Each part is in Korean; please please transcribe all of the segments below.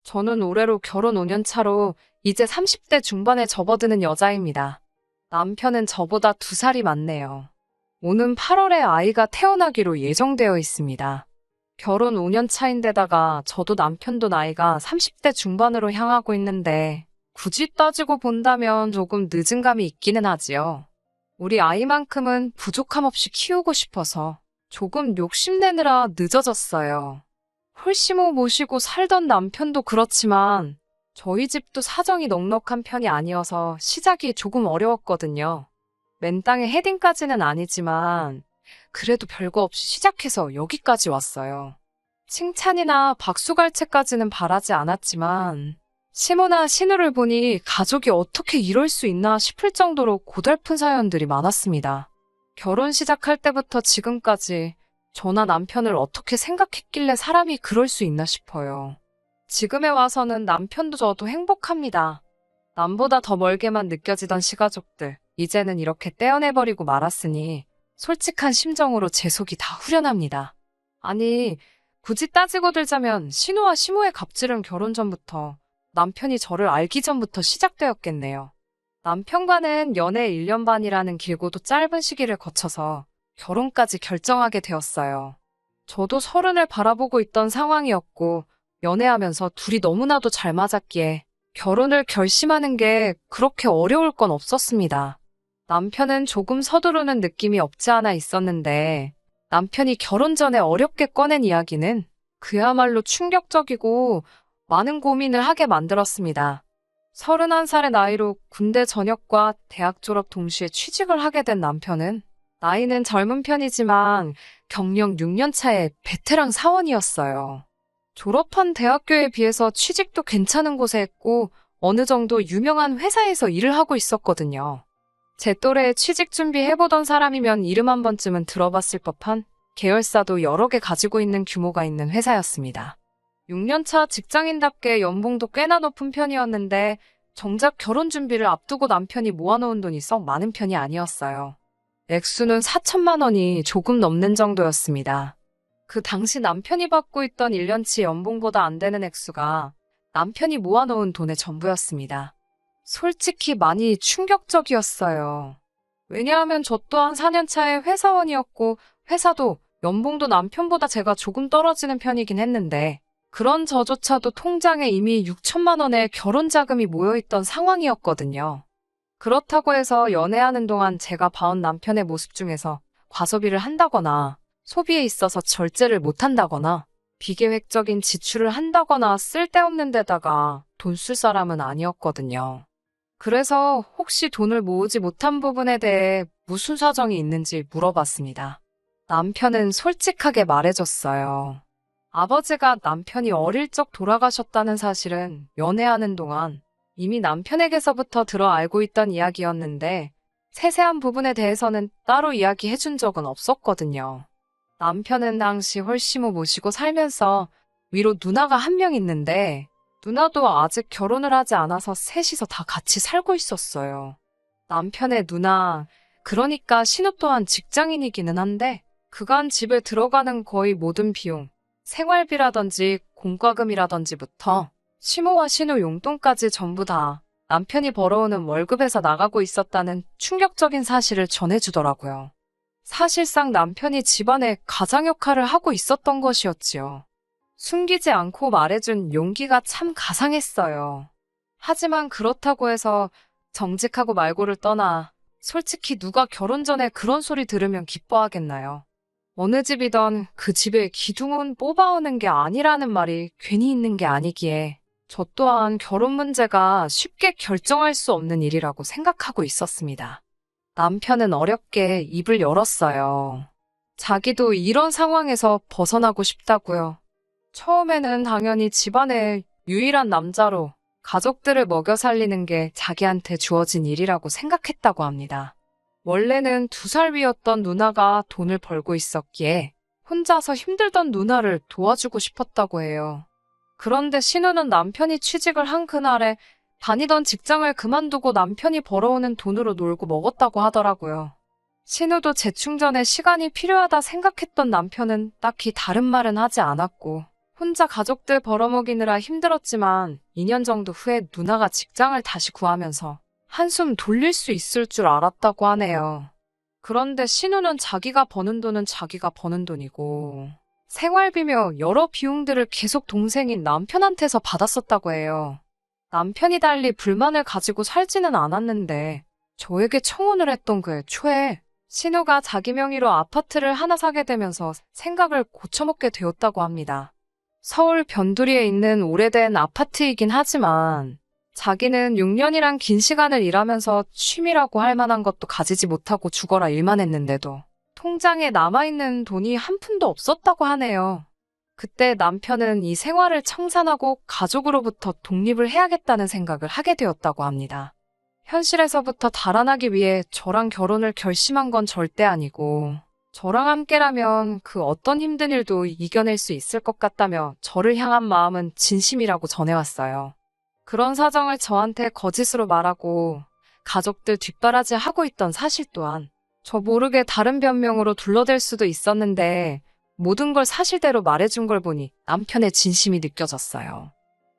저는 올해로 결혼 5년 차로 이제 30대 중반에 접어드는 여자입니다. 남편은 저보다 2살이 많네요. 오는 8월에 아이가 태어나기로 예정되어 있습니다. 결혼 5년 차인데다가 저도 남편도 나이가 30대 중반으로 향하고 있는데 굳이 따지고 본다면 조금 늦은 감이 있기는 하지요. 우리 아이만큼은 부족함 없이 키우고 싶어서 조금 욕심내느라 늦어졌어요. 홀시모 모시고 살던 남편도 그렇지만 저희 집도 사정이 넉넉한 편이 아니어서 시작이 조금 어려웠거든요. 맨땅에 헤딩까지는 아니지만 그래도 별거 없이 시작해서 여기까지 왔어요. 칭찬이나 박수갈채까지는 바라지 않았지만 시모나 신우를 보니 가족이 어떻게 이럴 수 있나 싶을 정도로 고달픈 사연들이 많았습니다. 결혼 시작할 때부터 지금까지 저나 남편을 어떻게 생각했길래 사람이 그럴 수 있나 싶어요. 지금에 와서는 남편도 저도 행복합니다. 남보다 더 멀게만 느껴지던 시가족들, 이제는 이렇게 떼어내버리고 말았으니 솔직한 심정으로 제 속이 다 후련합니다. 아니, 굳이 따지고 들자면 신우와 시모의 갑질은 결혼 전부터 남편이 저를 알기 전부터 시작되었겠네요. 남편과는 연애 1년 반이라는 길고도 짧은 시기를 거쳐서 결혼까지 결정하게 되었어요. 저도 30을 바라보고 있던 상황이었고 연애하면서 둘이 너무나도 잘 맞았기에 결혼을 결심하는 게 그렇게 어려울 건 없었습니다. 남편은 조금 서두르는 느낌이 없지 않아 있었는데 남편이 결혼 전에 어렵게 꺼낸 이야기는 그야말로 충격적이고 많은 고민을 하게 만들었습니다. 31살의 나이로 군대 전역과 대학 졸업 동시에 취직을 하게 된 남편은 나이는 젊은 편이지만 경력 6년 차의 베테랑 사원이었어요. 졸업한 대학교에 비해서 취직도 괜찮은 곳에 했고 어느 정도 유명한 회사에서 일을 하고 있었거든요. 제 또래에 취직 준비해보던 사람이면 이름 한 번쯤은 들어봤을 법한 계열사도 여러 개 가지고 있는 규모가 있는 회사였습니다. 6년차 직장인답게 연봉도 꽤나 높은 편이었는데 정작 결혼 준비를 앞두고 남편이 모아놓은 돈이 썩 많은 편이 아니었어요. 액수는 4천만 원이 조금 넘는 정도였습니다. 그 당시 남편이 받고 있던 1년치 연봉보다 안 되는 액수가 남편이 모아놓은 돈의 전부였습니다. 솔직히 많이 충격적이었어요. 왜냐하면 저 또한 4년차의 회사원이었고 회사도 연봉도 남편보다 제가 조금 떨어지는 편이긴 했는데 그런 저조차도 통장에 이미 6천만 원의 결혼 자금이 모여있던 상황이었거든요. 그렇다고 해서 연애하는 동안 제가 봐온 남편의 모습 중에서 과소비를 한다거나 소비에 있어서 절제를 못한다거나 비계획적인 지출을 한다거나 쓸데없는 데다가 돈 쓸 사람은 아니었거든요. 그래서 혹시 돈을 모으지 못한 부분에 대해 무슨 사정이 있는지 물어봤습니다. 남편은 솔직하게 말해줬어요. 아버지가 남편이 어릴 적 돌아가셨다는 사실은 연애하는 동안 이미 남편에게서부터 들어 알고 있던 이야기였는데 세세한 부분에 대해서는 따로 이야기해 준 적은 없었거든요. 남편은 당시 홀시모 모시고 살면서 위로 누나가 한 명 있는데 누나도 아직 결혼을 하지 않아서 셋이서 다 같이 살고 있었어요. 남편의 누나, 그러니까 신우 또한 직장인이기는 한데 그간 집에 들어가는 거의 모든 비용, 생활비라든지 공과금이라든지부터 시모와 신우 용돈까지 전부 다 남편이 벌어오는 월급에서 나가고 있었다는 충격적인 사실을 전해주더라고요. 사실상 남편이 집안의 가장 역할을 하고 있었던 것이었지요. 숨기지 않고 말해준 용기가 참 가상했어요. 하지만 그렇다고 해서 정직하고 말고를 떠나 솔직히 누가 결혼 전에 그런 소리 들으면 기뻐하겠나요? 어느 집이던 그 집의 기둥은 뽑아오는 게 아니라는 말이 괜히 있는 게 아니기에 저 또한 결혼 문제가 쉽게 결정할 수 없는 일이라고 생각하고 있었습니다. 남편은 어렵게 입을 열었어요. 자기도 이런 상황에서 벗어나고 싶다고요. 처음에는 당연히 집안의 유일한 남자로 가족들을 먹여 살리는 게 자기한테 주어진 일이라고 생각했다고 합니다. 원래는 2살 위였던 누나가 돈을 벌고 있었기에 혼자서 힘들던 누나를 도와주고 싶었다고 해요. 그런데 신우는 남편이 취직을 한 그날에 다니던 직장을 그만두고 남편이 벌어오는 돈으로 놀고 먹었다고 하더라고요. 신우도 재충전에 시간이 필요하다 생각했던 남편은 딱히 다른 말은 하지 않았고 혼자 가족들 벌어먹이느라 힘들었지만 2년 정도 후에 누나가 직장을 다시 구하면서 한숨 돌릴 수 있을 줄 알았다고 하네요. 그런데 신우는 자기가 버는 돈은 자기가 버는 돈이고 생활비며 여러 비용들을 계속 동생인 남편한테서 받았었다고 해요. 남편이 달리 불만을 가지고 살지는 않았는데 저에게 청혼을 했던 그 초에 신우가 자기 명의로 아파트를 하나 사게 되면서 생각을 고쳐먹게 되었다고 합니다. 서울 변두리에 있는 오래된 아파트이긴 하지만 자기는 6년이란 긴 시간을 일하면서 취미라고 할 만한 것도 가지지 못하고 죽어라 일만 했는데도 통장에 남아있는 돈이 한 푼도 없었다고 하네요. 그때 남편은 이 생활을 청산하고 가족으로부터 독립을 해야겠다는 생각을 하게 되었다고 합니다. 현실에서부터 달아나기 위해 저랑 결혼을 결심한 건 절대 아니고 저랑 함께라면 그 어떤 힘든 일도 이겨낼 수 있을 것 같다며 저를 향한 마음은 진심이라고 전해왔어요. 그런 사정을 저한테 거짓으로 말하고 가족들 뒷바라지 하고 있던 사실 또한 저 모르게 다른 변명으로 둘러댈 수도 있었는데 모든 걸 사실대로 말해준 걸 보니 남편의 진심이 느껴졌어요.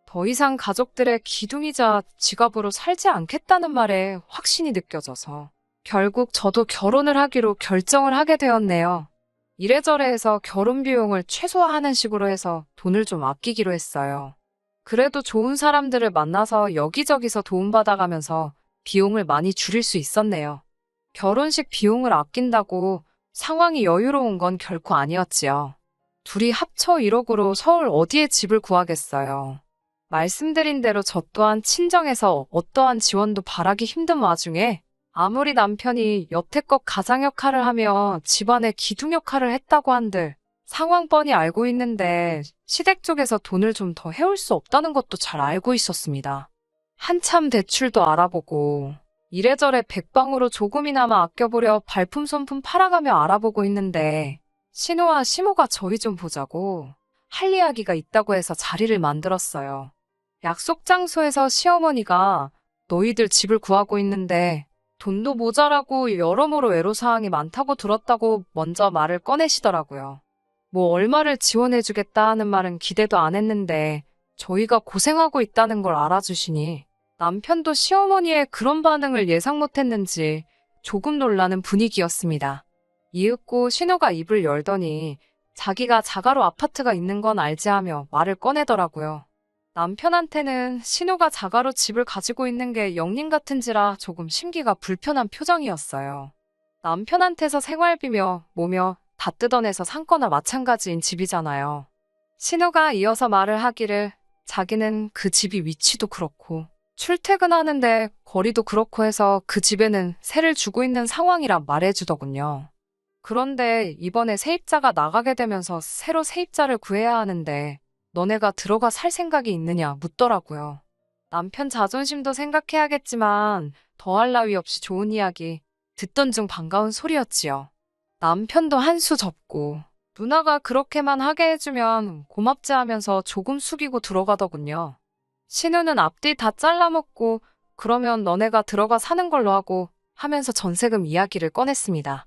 더 이상 가족들의 기둥이자 지갑으로 살지 않겠다는 말에 확신이 느껴져서 결국 저도 결혼을 하기로 결정을 하게 되었네요. 이래저래 해서 결혼 비용을 최소화하는 식으로 해서 돈을 좀 아끼기로 했어요. 그래도 좋은 사람들을 만나서 여기저기서 도움받아가면서 비용을 많이 줄일 수 있었네요. 결혼식 비용을 아낀다고 상황이 여유로운 건 결코 아니었지요. 둘이 합쳐 1억으로 서울 어디에 집을 구하겠어요. 말씀드린 대로 저 또한 친정에서 어떠한 지원도 바라기 힘든 와중에 아무리 남편이 여태껏 가장 역할을 하며 집안의 기둥 역할을 했다고 한들 상황 뻔히 알고 있는데 시댁 쪽에서 돈을 좀 더 해올 수 없다는 것도 잘 알고 있었습니다. 한참 대출도 알아보고 이래저래 백방으로 조금이나마 아껴보려 발품 손품 팔아가며 알아보고 있는데 신우와 시모가 저희 좀 보자고 할 이야기가 있다고 해서 자리를 만들었어요. 약속 장소에서 시어머니가 너희들 집을 구하고 있는데 돈도 모자라고 여러모로 애로사항이 많다고 들었다고 먼저 말을 꺼내시더라고요. 뭐 얼마를 지원해주겠다 하는 말은 기대도 안 했는데 저희가 고생하고 있다는 걸 알아주시니 남편도 시어머니의 그런 반응을 예상 못했는지 조금 놀라는 분위기였습니다. 이윽고 신우가 입을 열더니 자기가 자가로 아파트가 있는 건 알지 하며 말을 꺼내더라고요. 남편한테는 신우가 자가로 집을 가지고 있는 게 영린 같은지라 조금 심기가 불편한 표정이었어요. 남편한테서 생활비며 뭐며 다 뜯어내서 산 거나 마찬가지인 집이잖아요. 신우가 이어서 말을 하기를 자기는 그 집이 위치도 그렇고 출퇴근하는데 거리도 그렇고 해서 그 집에는 세를 주고 있는 상황이라 말해주더군요. 그런데 이번에 세입자가 나가게 되면서 새로 세입자를 구해야 하는데 너네가 들어가 살 생각이 있느냐 묻더라고요. 남편 자존심도 생각해야겠지만 더할 나위 없이 좋은 이야기 듣던 중 반가운 소리였지요. 남편도 한 수 접고 누나가 그렇게만 하게 해주면 고맙지 하면서 조금 숙이고 들어가더군요. 신우는 앞뒤 다 잘라먹고 그러면 너네가 들어가 사는 걸로 하고 하면서 전세금 이야기를 꺼냈습니다.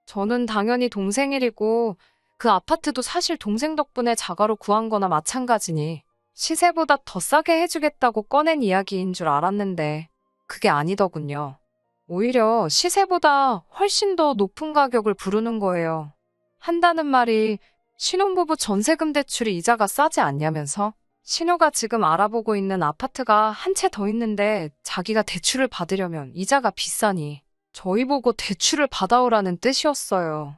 저는 당연히 동생 일이고 그 아파트도 사실 동생 덕분에 자가로 구한 거나 마찬가지니 시세보다 더 싸게 해주겠다고 꺼낸 이야기인 줄 알았는데 그게 아니더군요. 오히려 시세보다 훨씬 더 높은 가격을 부르는 거예요. 한다는 말이 신혼부부 전세금 대출이 이자가 싸지 않냐면서 신우가 지금 알아보고 있는 아파트가 한 채 더 있는데 자기가 대출을 받으려면 이자가 비싸니 저희 보고 대출을 받아오라는 뜻이었어요.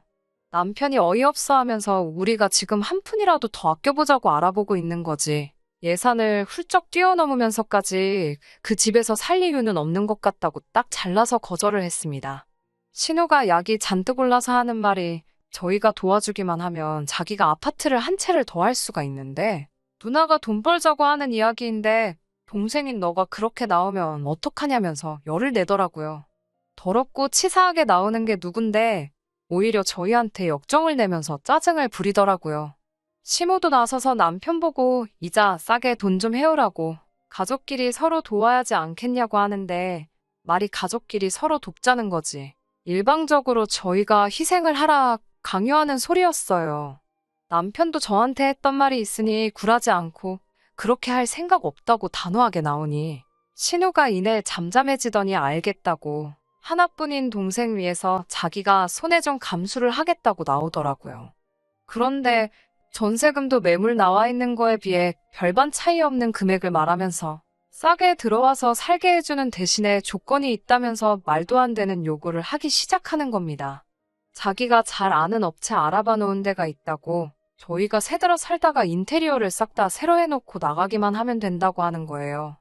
남편이 어이없어 하면서 우리가 지금 한 푼이라도 더 아껴보자고 알아보고 있는 거지. 예산을 훌쩍 뛰어넘으면서까지 그 집에서 살 이유는 없는 것 같다고 딱 잘라서 거절을 했습니다. 신우가 약이 잔뜩 올라서 하는 말이 저희가 도와주기만 하면 자기가 아파트를 한 채를 더 할 수가 있는데 누나가 돈 벌자고 하는 이야기인데 동생인 너가 그렇게 나오면 어떡하냐면서 열을 내더라고요. 더럽고 치사하게 나오는 게 누군데 오히려 저희한테 역정을 내면서 짜증을 부리더라고요. 시모도 나서서 남편 보고 이자 싸게 돈 좀 해오라고 가족끼리 서로 도와야지 않겠냐고 하는데 말이 가족끼리 서로 돕자는 거지. 일방적으로 저희가 희생을 하라 강요하는 소리였어요. 남편도 저한테 했던 말이 있으니 굴하지 않고 그렇게 할 생각 없다고 단호하게 나오니 신우가 이내 잠잠해지더니 알겠다고 하나뿐인 동생 위해서 자기가 손해 좀 감수를 하겠다고 나오더라고요. 그런데 전세금도 매물 나와 있는 거에 비해 별반 차이 없는 금액을 말하면서 싸게 들어와서 살게 해주는 대신에 조건이 있다면서 말도 안 되는 요구를 하기 시작하는 겁니다. 자기가 잘 아는 업체 알아봐 놓은 데가 있다고 저희가 새들어 살다가 인테리어를 싹 다 새로 해놓고 나가기만 하면 된다고 하는 거예요.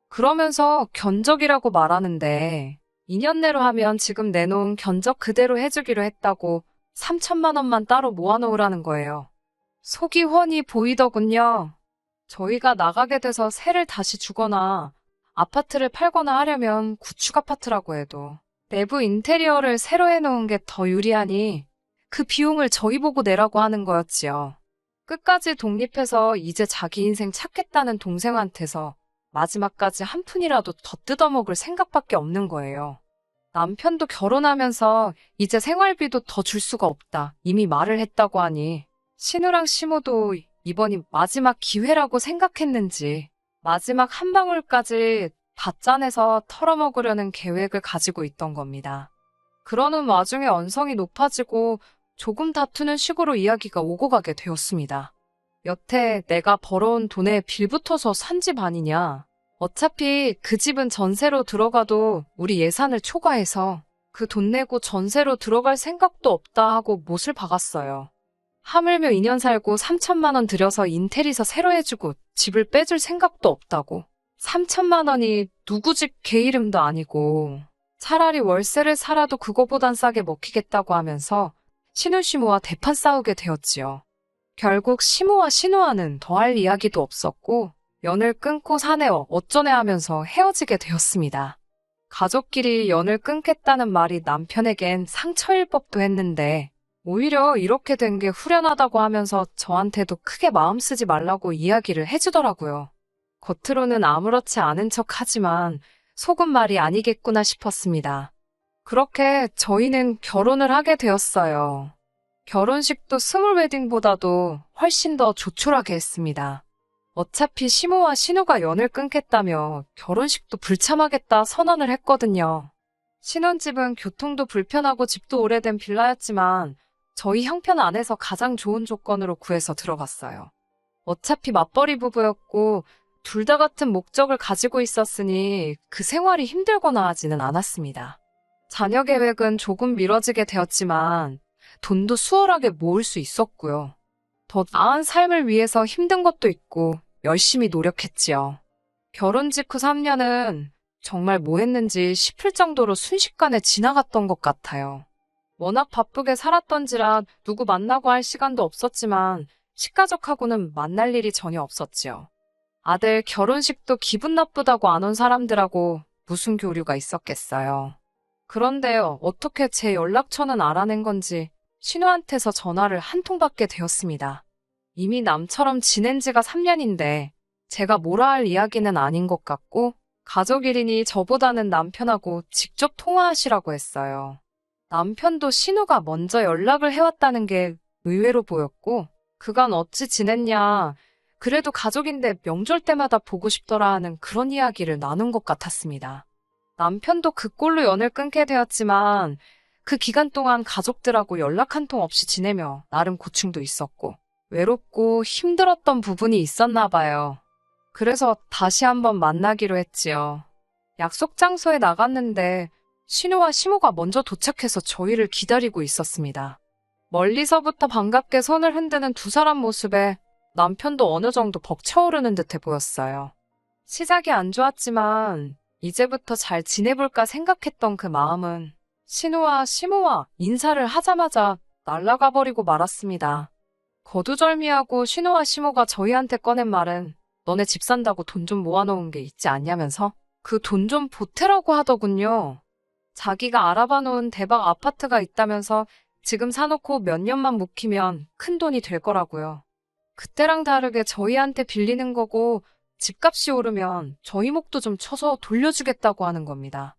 그러면서 견적이라고 말하는데 2년 내로 하면 지금 내놓은 견적 그대로 해주기로 했다고 3천만 원만 따로 모아놓으라는 거예요. 속이 훤히 보이더군요. 저희가 나가게 돼서 세를 다시 주거나 아파트를 팔거나 하려면 구축 아파트라고 해도 내부 인테리어를 새로 해놓은 게 더 유리하니 그 비용을 저희 보고 내라고 하는 거였지요. 끝까지 독립해서 이제 자기 인생 찾겠다는 동생한테서 마지막까지 한 푼이라도 더 뜯어먹을 생각밖에 없는 거예요. 남편도 결혼하면서 이제 생활비도 더 줄 수가 없다 이미 말을 했다고 하니 신우랑 시모도 이번이 마지막 기회라고 생각했는지 마지막 한 방울까지 다 짜내서 털어먹으려는 계획을 가지고 있던 겁니다. 그러는 와중에 언성이 높아지고 조금 다투는 식으로 이야기가 오고 가게 되었습니다. 여태 내가 벌어온 돈에 빌붙어서 산 집 아니냐. 어차피 그 집은 전세로 들어가도 우리 예산을 초과해서 그 돈 내고 전세로 들어갈 생각도 없다 하고 못을 박았어요. 하물며 2년 살고 3천만 원 들여서 인테리어 새로 해주고 집을 빼줄 생각도 없다고. 3천만 원이 누구 집 개 이름도 아니고 차라리 월세를 살아도 그거보단 싸게 먹히겠다고 하면서 신우 시모와 대판 싸우게 되었지요. 결국 시모와 신우와는 더할 이야기도 없었고 연을 끊고 사내어 어쩌네 하면서 헤어지게 되었습니다. 가족끼리 연을 끊겠다는 말이 남편에겐 상처일 법도 했는데 오히려 이렇게 된 게 후련하다고 하면서 저한테도 크게 마음 쓰지 말라고 이야기를 해주더라고요. 겉으로는 아무렇지 않은 척 하지만 속은 말이 아니겠구나 싶었습니다. 그렇게 저희는 결혼을 하게 되었어요. 결혼식도 스몰 웨딩보다도 훨씬 더 조촐하게 했습니다. 어차피 시모와 신우가 연을 끊겠다며 결혼식도 불참하겠다 선언을 했거든요. 신혼집은 교통도 불편하고 집도 오래된 빌라였지만 저희 형편 안에서 가장 좋은 조건으로 구해서 들어갔어요. 어차피 맞벌이 부부였고 둘 다 같은 목적을 가지고 있었으니 그 생활이 힘들거나 하지는 않았습니다. 자녀 계획은 조금 미뤄지게 되었지만 돈도 수월하게 모을 수 있었고요. 더 나은 삶을 위해서 힘든 것도 있고 열심히 노력했지요. 결혼 직후 3년은 정말 뭐 했는지 싶을 정도로 순식간에 지나갔던 것 같아요. 워낙 바쁘게 살았던지라 누구 만나고 할 시간도 없었지만 식가족하고는 만날 일이 전혀 없었지요. 아들 결혼식도 기분 나쁘다고 안 온 사람들하고 무슨 교류가 있었겠어요. 그런데요, 어떻게 제 연락처는 알아낸 건지 신우한테서 전화를 한 통 받게 되었습니다. 이미 남처럼 지낸 지가 3년인데 제가 뭐라 할 이야기는 아닌 것 같고 가족 일이니 저보다는 남편하고 직접 통화하시라고 했어요. 남편도 신우가 먼저 연락을 해왔다는 게 의외로 보였고 그간 어찌 지냈냐, 그래도 가족인데 명절 때마다 보고 싶더라 하는 그런 이야기를 나눈 것 같았습니다. 남편도 그 꼴로 연을 끊게 되었지만 그 기간 동안 가족들하고 연락 한 통 없이 지내며 나름 고충도 있었고 외롭고 힘들었던 부분이 있었나 봐요. 그래서 다시 한번 만나기로 했지요. 약속 장소에 나갔는데 신우와 시모가 먼저 도착해서 저희를 기다리고 있었습니다. 멀리서부터 반갑게 손을 흔드는 두 사람 모습에 남편도 어느 정도 벅차오르는 듯해 보였어요. 시작이 안 좋았지만 이제부터 잘 지내볼까 생각했던 그 마음은 신우와 시모와 인사를 하자마자 날아가 버리고 말았습니다. 거두절미하고 신우와 시모가 저희한테 꺼낸 말은 너네 집 산다고 돈 좀 모아놓은 게 있지 않냐면서 그 돈 좀 보태라고 하더군요. 자기가 알아봐 놓은 대박 아파트가 있다면서 지금 사놓고 몇 년만 묵히면 큰 돈이 될 거라고요. 그때랑 다르게 저희한테 빌리는 거고 집값이 오르면 저희 목도 좀 쳐서 돌려주겠다고 하는 겁니다.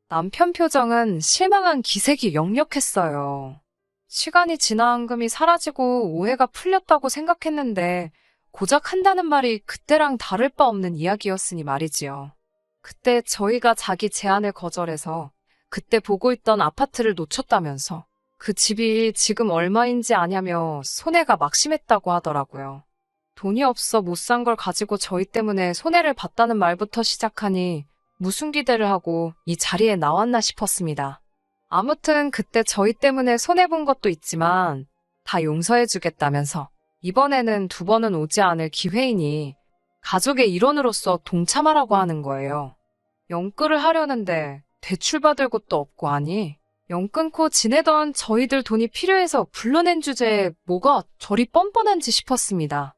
남편 표정은 실망한 기색이 역력했어요. 시간이 지나 앙금이 사라지고 오해가 풀렸다고 생각했는데 고작 한다는 말이 그때랑 다를 바 없는 이야기였으니 말이지요. 그때 저희가 자기 제안을 거절해서 그때 보고 있던 아파트를 놓쳤다면서 그 집이 지금 얼마인지 아냐며 손해가 막심했다고 하더라고요. 돈이 없어 못 산 걸 가지고 저희 때문에 손해를 봤다는 말부터 시작하니 무슨 기대를 하고 이 자리에 나왔나 싶었습니다. 아무튼 그때 저희 때문에 손해본 것도 있지만 다 용서해주겠다면서 이번에는 두 번은 오지 않을 기회이니 가족의 일원으로서 동참하라고 하는 거예요. 영끌을 하려는데 대출받을 곳도 없고 하니 영 끊고 지내던 저희들 돈이 필요해서 불러낸 주제에 뭐가 저리 뻔뻔한지 싶었습니다.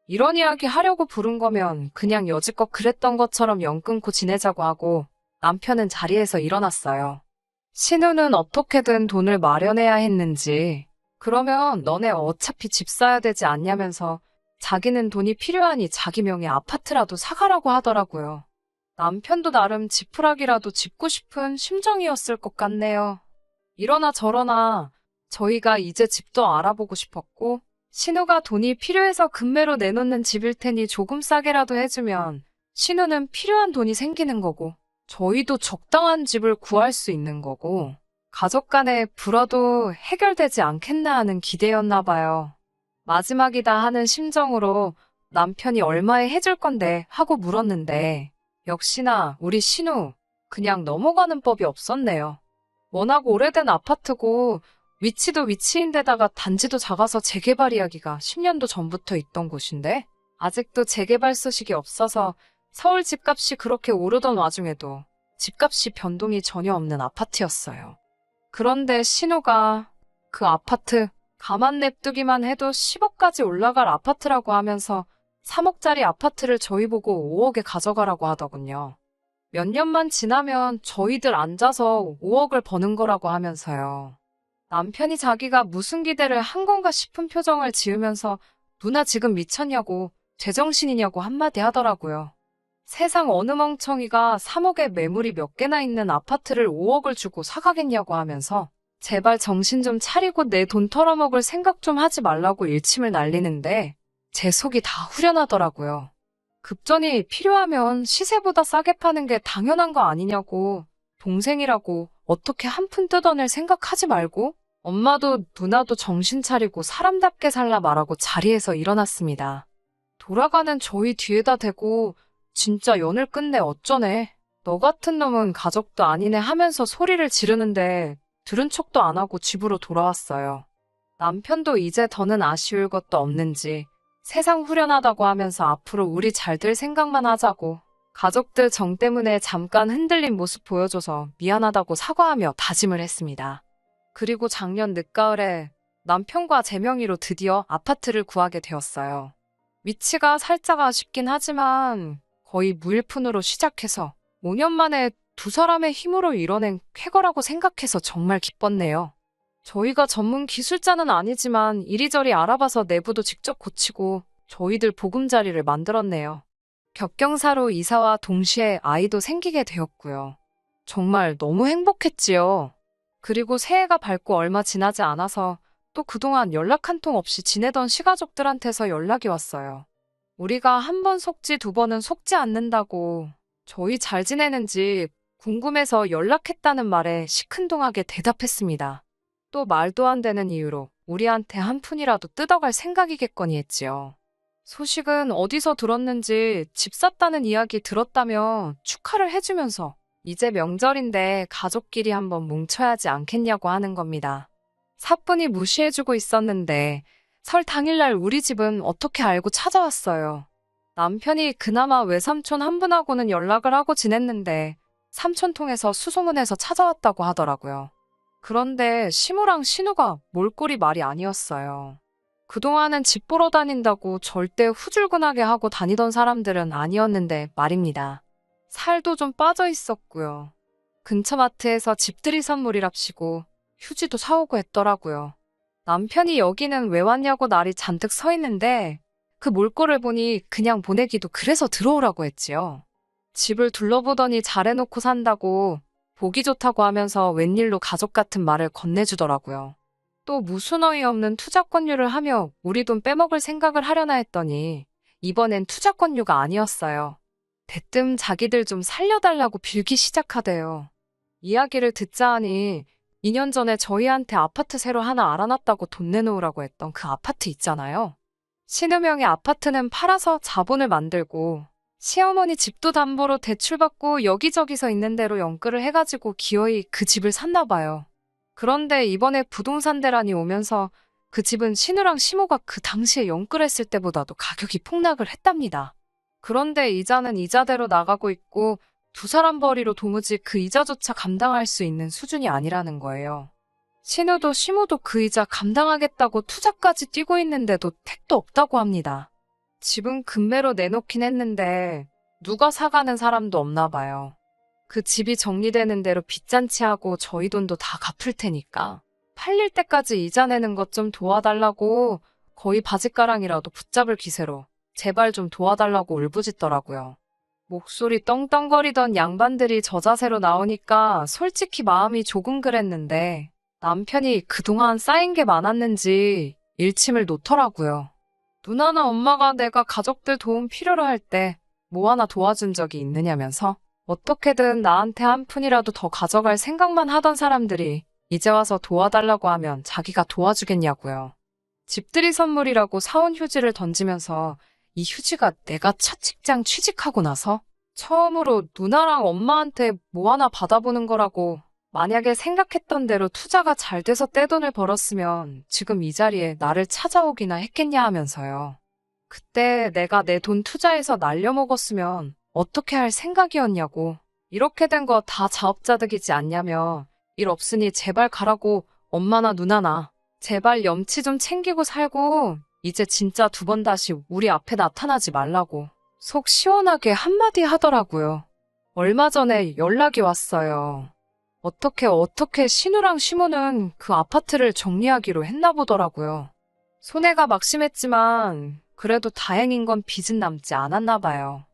이런 이야기 하려고 부른 거면 그냥 여지껏 그랬던 것처럼 영 끊고 지내자고 하고 남편은 자리에서 일어났어요. 신우는 어떻게든 돈을 마련해야 했는지 그러면 너네 어차피 집 사야 되지 않냐면서 자기는 돈이 필요하니 자기 명의 아파트라도 사가라고 하더라고요. 남편도 나름 지푸라기라도 짚고 싶은 심정이었을 것 같네요. 이러나 저러나 저희가 이제 집도 알아보고 싶었고 신우가 돈이 필요해서 금매로 내놓는 집일 테니 조금 싸게라도 해주면 신우는 필요한 돈이 생기는 거고 저희도 적당한 집을 구할 수 있는 거고 가족 간의 불화도 해결되지 않겠나 하는 기대였나 봐요. 마지막이다 하는 심정으로 남편이 얼마에 해줄 건데 하고 물었는데 역시나 우리 신우 그냥 넘어가는 법이 없었네요. 워낙 오래된 아파트고 위치도 위치인데다가 단지도 작아서 재개발 이야기가 10년도 전부터 있던 곳인데 아직도 재개발 소식이 없어서 서울 집값이 그렇게 오르던 와중에도 집값이 변동이 전혀 없는 아파트였어요. 그런데 신우가 그 아파트 가만 냅두기만 해도 10억까지 올라갈 아파트라고 하면서 3억짜리 아파트를 저희 보고 5억에 가져가라고 하더군요. 몇 년만 지나면 저희들 앉아서 5억을 버는 거라고 하면서요. 남편이 자기가 무슨 기대를 한 건가 싶은 표정을 지으면서 누나 지금 미쳤냐고 제정신이냐고 한마디 하더라고요. 세상 어느 멍청이가 3억에 매물이 몇 개나 있는 아파트를 5억을 주고 사가겠냐고 하면서 제발 정신 좀 차리고 내 돈 털어먹을 생각 좀 하지 말라고 일침을 날리는데 제 속이 다 후련하더라고요. 급전이 필요하면 시세보다 싸게 파는 게 당연한 거 아니냐고 동생이라고 어떻게 한 푼 뜯어낼 생각하지 말고 엄마도 누나도 정신 차리고 사람답게 살라 말하고 자리에서 일어났습니다. 돌아가는 저희 뒤에다 대고 진짜 연을 끝내 어쩌네. 너 같은 놈은 가족도 아니네 하면서 소리를 지르는데 들은 척도 안 하고 집으로 돌아왔어요. 남편도 이제 더는 아쉬울 것도 없는지 세상 후련하다고 하면서 앞으로 우리 잘 될 생각만 하자고 가족들 정 때문에 잠깐 흔들린 모습 보여줘서 미안하다고 사과하며 다짐을 했습니다. 그리고 작년 늦가을에 남편과 제 명의로 드디어 아파트를 구하게 되었어요. 위치가 살짝 아쉽긴 하지만 거의 무일푼으로 시작해서 5년 만에 두 사람의 힘으로 이뤄낸 쾌거라고 생각해서 정말 기뻤네요. 저희가 전문 기술자는 아니지만 이리저리 알아봐서 내부도 직접 고치고 저희들 보금자리를 만들었네요. 격경사로 이사와 동시에 아이도 생기게 되었고요. 정말 너무 행복했지요. 그리고 새해가 밝고 얼마 지나지 않아서 또 그동안 연락 한 통 없이 지내던 시가족들한테서 연락이 왔어요. 우리가 한 번 속지 두 번은 속지 않는다고 저희 잘 지내는지 궁금해서 연락했다는 말에 시큰둥하게 대답했습니다. 또 말도 안 되는 이유로 우리한테 한 푼이라도 뜯어갈 생각이겠거니 했지요. 소식은 어디서 들었는지 집 샀다는 이야기 들었다며 축하를 해주면서 이제 명절인데 가족끼리 한번 뭉쳐야지 않겠냐고 하는 겁니다. 사뿐히 무시해주고 있었는데 설 당일날 우리 집은 어떻게 알고 찾아왔어요. 남편이 그나마 외삼촌 한 분하고는 연락을 하고 지냈는데 삼촌 통해서 수소문해서 찾아왔다고 하더라고요. 그런데 시무랑 신우가 몰골이 말이 아니었어요. 그동안은 집 보러 다닌다고 절대 후줄근하게 하고 다니던 사람들은 아니었는데 말입니다. 살도 좀 빠져 있었고요. 근처 마트에서 집들이 선물이랍시고 휴지도 사오고 했더라고요. 남편이 여기는 왜 왔냐고 날이 잔뜩 서 있는데 그 몰골을 보니 그냥 보내기도 그래서 들어오라고 했지요. 집을 둘러보더니 잘해놓고 산다고 보기 좋다고 하면서 웬일로 가족 같은 말을 건네주더라고요. 또 무슨 어이없는 투자 권유를 하며 우리 돈 빼먹을 생각을 하려나 했더니 이번엔 투자 권유가 아니었어요. 대뜸 자기들 좀 살려달라고 빌기 시작하대요. 이야기를 듣자 하니 2년 전에 저희한테 아파트 새로 하나 알아놨다고 돈 내놓으라고 했던 그 아파트 있잖아요. 신우명의 아파트는 팔아서 자본을 만들고 시어머니 집도 담보로 대출받고 여기저기서 있는 대로 연끌을 해가지고 기어이 그 집을 샀나 봐요. 그런데 이번에 부동산 대란이 오면서 그 집은 신우랑 시모가 그 당시에 연끌했을 때보다도 가격이 폭락을 했답니다. 그런데 이자는 이자대로 나가고 있고 두 사람 벌이로 도무지 그 이자조차 감당할 수 있는 수준이 아니라는 거예요. 신우도 시모도 그 이자 감당하겠다고 투자까지 뛰고 있는데도 택도 없다고 합니다. 집은 금매로 내놓긴 했는데 누가 사가는 사람도 없나 봐요. 그 집이 정리되는 대로 빚잔치하고 저희 돈도 다 갚을 테니까 팔릴 때까지 이자 내는 것 좀 도와달라고 거의 바짓가랑이라도 붙잡을 기세로 제발 좀 도와달라고 울부짖더라고요. 목소리 떵떵거리던 양반들이 저자세로 나오니까 솔직히 마음이 조금 그랬는데 남편이 그동안 쌓인 게 많았는지 일침을 놓더라고요. 누나나 엄마가 내가 가족들 도움 필요로 할 때 뭐 하나 도와준 적이 있느냐면서 어떻게든 나한테 한 푼이라도 더 가져갈 생각만 하던 사람들이 이제 와서 도와달라고 하면 자기가 도와주겠냐고요. 집들이 선물이라고 사온 휴지를 던지면서 이 휴지가 내가 첫 직장 취직하고 나서 처음으로 누나랑 엄마한테 뭐 하나 받아보는 거라고 만약에 생각했던 대로 투자가 잘 돼서 떼돈을 벌었으면 지금 이 자리에 나를 찾아오기나 했겠냐 하면서요. 그때 내가 내 돈 투자해서 날려먹었으면 어떻게 할 생각이었냐고. 이렇게 된 거 다 자업자득이지 않냐며 일 없으니 제발 가라고 엄마나 누나나 제발 염치 좀 챙기고 살고 이제 진짜 두 번 다시 우리 앞에 나타나지 말라고 속 시원하게 한마디 하더라고요. 얼마 전에 연락이 왔어요. 어떻게 신우랑 시모는 그 아파트를 정리하기로 했나 보더라고요. 손해가 막심했지만 그래도 다행인 건 빚은 남지 않았나 봐요.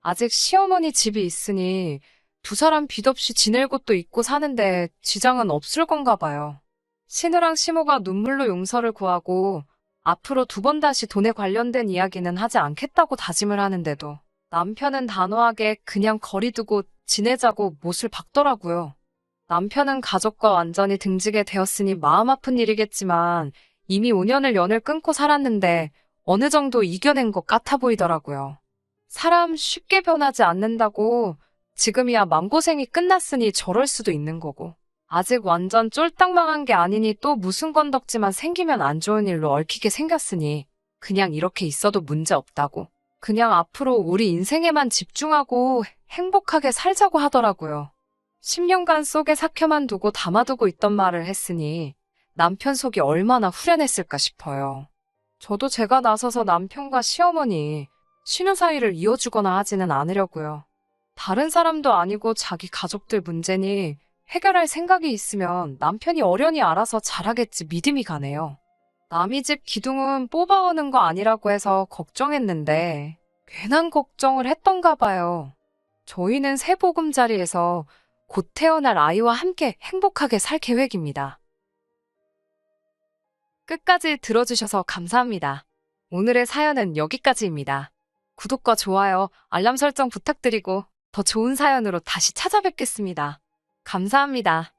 아직 시어머니 집이 있으니 두 사람 빚 없이 지낼 곳도 있고 사는데 지장은 없을 건가 봐요. 신우랑 시모가 눈물로 용서를 구하고 앞으로 두 번 다시 돈에 관련된 이야기는 하지 않겠다고 다짐을 하는데도 남편은 단호하게 그냥 거리 두고 지내자고 못을 박더라고요. 남편은 가족과 완전히 등지게 되었으니 마음 아픈 일이겠지만 이미 5년을 연을 끊고 살았는데 어느 정도 이겨낸 것 같아 보이더라고요. 사람 쉽게 변하지 않는다고 지금이야 마음고생이 끝났으니 저럴 수도 있는 거고 아직 완전 쫄딱 망한 게 아니니 또 무슨 건덕지만 생기면 안 좋은 일로 얽히게 생겼으니 그냥 이렇게 있어도 문제 없다고 그냥 앞으로 우리 인생에만 집중하고 행복하게 살자고 하더라고요. 10년간 속에 삭혀만 두고 담아두고 있던 말을 했으니 남편 속이 얼마나 후련했을까 싶어요. 저도 제가 나서서 남편과 시어머니, 신우 사이를 이어주거나 하지는 않으려고요. 다른 사람도 아니고 자기 가족들 문제니 해결할 생각이 있으면 남편이 어련히 알아서 잘하겠지 믿음이 가네요. 남의 집 기둥은 뽑아오는 거 아니라고 해서 걱정했는데 괜한 걱정을 했던가 봐요. 저희는 새 보금자리에서 곧 태어날 아이와 함께 행복하게 살 계획입니다. 끝까지 들어주셔서 감사합니다. 오늘의 사연은 여기까지입니다. 구독과 좋아요, 알람 설정 부탁드리고 더 좋은 사연으로 다시 찾아뵙겠습니다. 감사합니다.